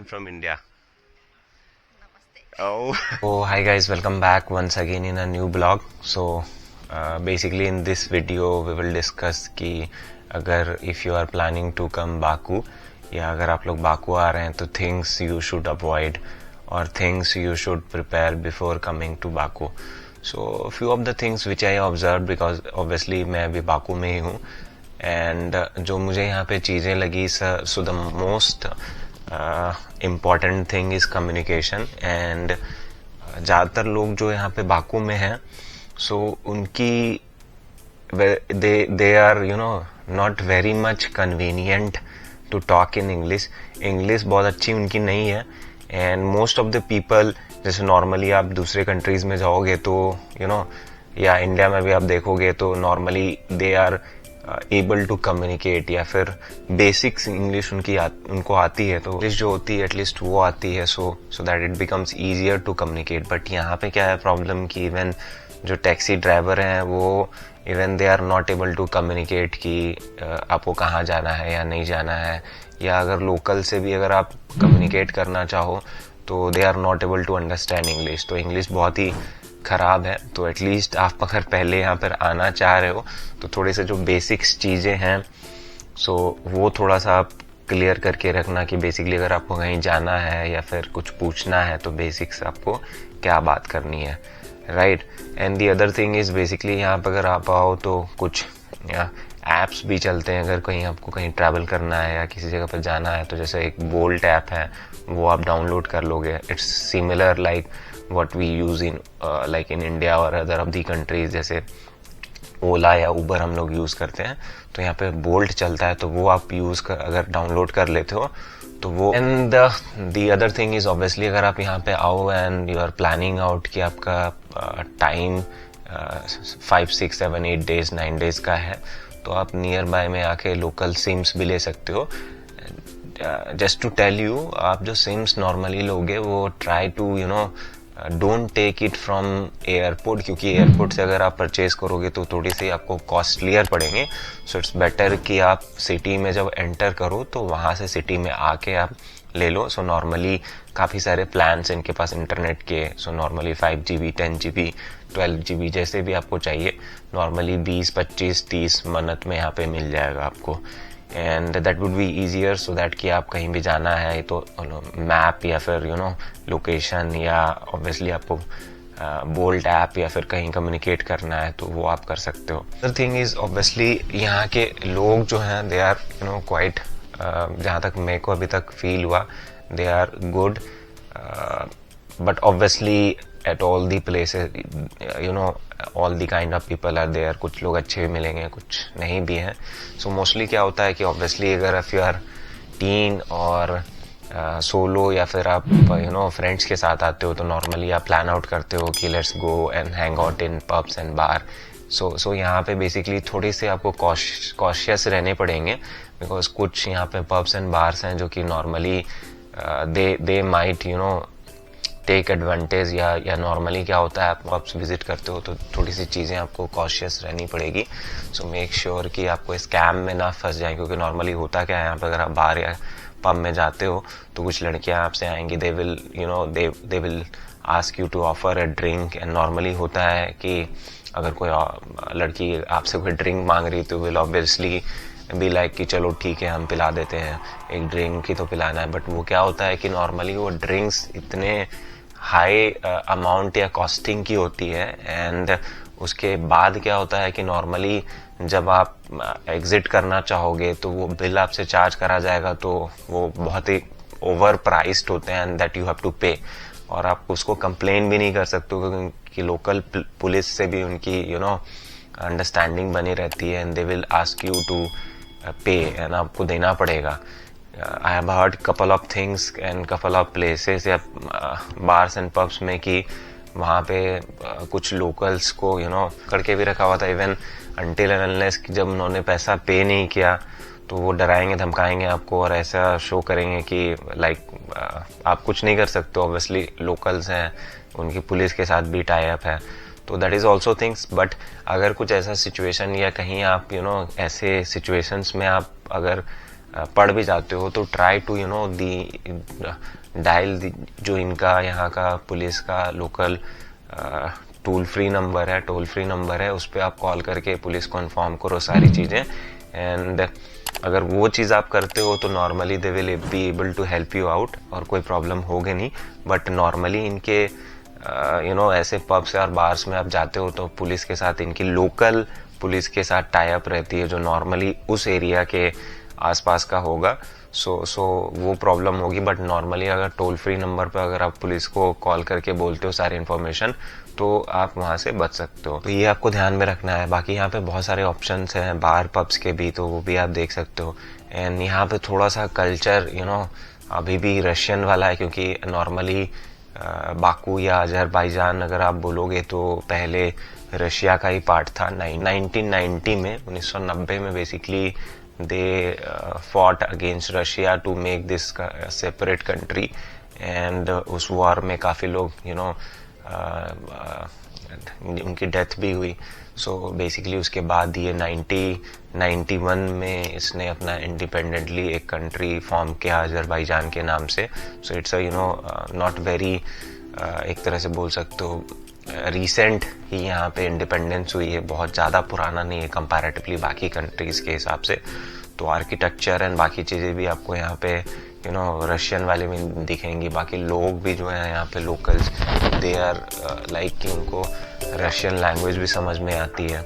I'm from India. Namaste. Oh. Oh, hi guys, welcome back once again in a new blog. So, basically in this video we will discuss कि अगर if you are planning to come Baku या अगर आप लोग Baku आ रहे हैं तो things you should avoid or things you should prepare before coming to Baku. So, few of the things which I observed because obviously मैं अभी Baku में ही हूँ and जो मुझे यहाँ पे चीज़ें लगी so the most important thing is communication and ज़्यादातर लोग जो यहाँ पे बाकू में हैं so उनकी they are not very much convenient to talk in English. English बहुत अच्छी उनकी नहीं है and most of the people जैसे normally आप दूसरे countries में जाओगे तो या इंडिया में भी आप देखोगे तो normally they are able to communicate या फिर बेसिक्स इंग्लिश उनको आती है तो इंग्लिश जो होती है एटलीस्ट वो आती है so that it becomes easier to communicate. But यहाँ पे क्या है प्रॉब्लम कि इवन जो टैक्सी ड्राइवर हैं वो even they are not able to communicate कि आपको कहाँ जाना है या नहीं जाना है, या अगर लोकल से भी अगर आप कम्युनिकेट करना चाहो तो they are not able to understand English. तो इंग्लिश बहुत ही खराब है. तो एटलीस्ट आप अगर पहले यहाँ पर आना चाह रहे हो तो थोड़े से जो बेसिक्स चीज़ें हैं सो वो थोड़ा सा आप क्लियर करके रखना कि बेसिकली अगर आपको कहीं जाना है या फिर कुछ पूछना है तो बेसिक्स आपको क्या बात करनी है, right. And the other thing is basically यहाँ पर अगर आप आओ तो कुछ ऐप्स भी चलते हैं अगर कहीं आपको कहीं ट्रैवल करना है या किसी जगह पर जाना है तो जैसे एक बोल्ट ऐप है वो आप डाउनलोड कर लोगे. It's similar like what we use in like in India or other of the countries जैसे ओला या उबर हम लोग यूज़ करते हैं तो यहाँ पे बोल्ट चलता है तो वो आप अगर डाउनलोड कर लेते हो तो वो. And the other thing is obviously अगर आप यहाँ पे आओ and you are planning out कि आपका टाइम 5, 6, 7, 8 days 9 days का है तो आप नियर बाय में आके लोकल सिम्स भी ले सकते हो. जस्ट टू टेल यू, आप जो सिम्स नॉर्मली लोगे वो try to don't take it from airport, क्योंकि एयरपोर्ट से अगर आप परचेज करोगे तो थोड़ी सी आपको कॉस्टलियर पड़ेंगे. सो इट्स बेटर कि आप सिटी में जब एंटर करो तो वहाँ से सिटी में आके आप ले लो. सो नॉर्मली काफ़ी सारे प्लान्स इनके पास इंटरनेट के. So normally 5 GB 10 GB 12 GB जैसे भी आपको चाहिए नॉर्मली 20, 25, 30 मन्नत में यहाँ पे मिल जाएगा आपको. And that would be easier so that कि आप कहीं भी जाना है तो मैप या फिर लोकेशन या ऑब्वियसली आपको बोल्ट ऐप या फिर कहीं कम्युनिकेट करना है तो वो आप कर सकते हो. अदर थिंग इज ऑब्वियसली यहाँ के लोग जो हैं दे आर क्वाइट, जहाँ तक मेरे को अभी तक फील हुआ they are good. But obviously at all the places all the kind of people are there. कुछ लोग अच्छे भी मिलेंगे कुछ नहीं भी हैं. सो मोस्टली क्या होता है कि ऑब्वियसली अगर इफ यू आर टीन और सोलो या फिर आप फ्रेंड्स के साथ आते हो तो नॉर्मली आप प्लान आउट करते हो कि let's go and hang out in pubs and bar. So यहाँ पे बेसिकली थोड़े से आपको कॉशियस रहने पड़ेंगे बिकॉज कुछ यहाँ पे पब्स एंड बार्स हैं जो कि normally they might take advantage या नॉर्मली क्या होता है आप पब्स विजिट करते हो तो थोड़ी सी चीज़ें आपको कॉशियस रहनी पड़ेगी. सो मेक श्योर कि आपको स्कैम में ना फंस जाए, क्योंकि नॉर्मली होता क्या है यहाँ पर अगर आप बार या पब में जाते हो तो कुछ लड़कियाँ आपसे आएंगी, they will ask you to offer a drink. And normally होता है कि अगर कोई लड़की आपसे कोई ड्रिंक मांग रही तो विल ऑब्वियसली बी लाइक कि चलो ठीक है हम पिला देते हैं, एक ड्रिंक ही तो पिलाना है. बट वो क्या होता है कि नॉर्मली वो ड्रिंक्स इतने हाई अमाउंट या कॉस्टिंग की होती है एंड उसके बाद क्या होता है कि नॉर्मली जब आप एग्जिट करना चाहोगे तो वो बिल आपसे चार्ज करा जाएगा तो वो बहुत ही ओवर प्राइस्ड होते हैं and that you have to pay. और आप उसको कंप्लेन भी नहीं कर सकते क्योंकि लोकल पुलिस से भी उनकी अंडरस्टैंडिंग बनी रहती है and they will ask you to pay and आपको देना पड़ेगा. I have heard couple of things and couple of places या bars and pubs में कि वहाँ पे कुछ locals को करके भी रखा हुआ था. इवन until and unless जब उन्होंने पैसा पे नहीं किया तो वो डराएंगे धमकाएंगे आपको और ऐसा शो करेंगे कि लाइक आप कुछ नहीं कर सकते. ऑब्वियसली लोकल्स हैं, उनकी पुलिस के साथ भी टाई अप है तो that is also things. But अगर कुछ ऐसा सिचुएशन या कहीं आप ऐसे सिचुएशंस में आप अगर पढ़ भी जाते हो तो try to you know the dial जो इनका यहाँ का पुलिस का लोकल टोल फ्री नंबर है, उस पर आप कॉल करके पुलिस को इन्फॉर्म करो सारी चीज़ें। एंड अगर वो चीज़ आप करते हो तो normally they will be able to help you out और कोई प्रॉब्लम होगी नहीं। बट नॉर्मली इनके ऐसे पब्स और बार्स में आप जाते हो तो पुलिस के साथ इनकी लोकल पुलिस के साथ टाई अप रहती है जो नॉर्मली उस एरिया के आसपास का होगा। सो वो प्रॉब्लम होगी। बट नॉर्मली अगर टोल फ्री नंबर पर अगर आप पुलिस को कॉल करके बोलते हो सारी इन्फॉर्मेशन तो आप वहाँ से बच सकते हो। तो ये आपको ध्यान में रखना है। बाकी यहाँ पे बहुत सारे ऑप्शंस हैं बार पब्स के भी, तो वो भी आप देख सकते हो। एंड यहाँ पे थोड़ा सा कल्चर अभी भी रशियन वाला है, क्योंकि नॉर्मली बाकू या अजरबैजान अगर आप बोलोगे तो पहले रशिया का ही पार्ट था। 1990 में 1990 में basically they fought against Russia to make this separate country. And उस वॉर में काफ़ी लोग उनकी डेथ भी हुई। सो बेसिकली उसके बाद ये 1991 में इसने अपना इंडिपेंडेंटली एक कंट्री फॉर्म किया अजरबैजान के नाम से। सो इट्स नॉट वेरी एक तरह से बोल सकते हो रिसेंट ही यहाँ पे इंडिपेंडेंस हुई है, बहुत ज़्यादा पुराना नहीं है कंपैरेटिवली बाकी कंट्रीज के हिसाब से। तो आर्किटेक्चर एंड बाकी चीज़ें भी आपको यहाँ पे रशियन वाले में दिखेंगी। बाकी लोग भी जो है यहाँ पे लोकल्स दे आर लाइक कि उनको रशियन लैंग्वेज भी समझ में आती है।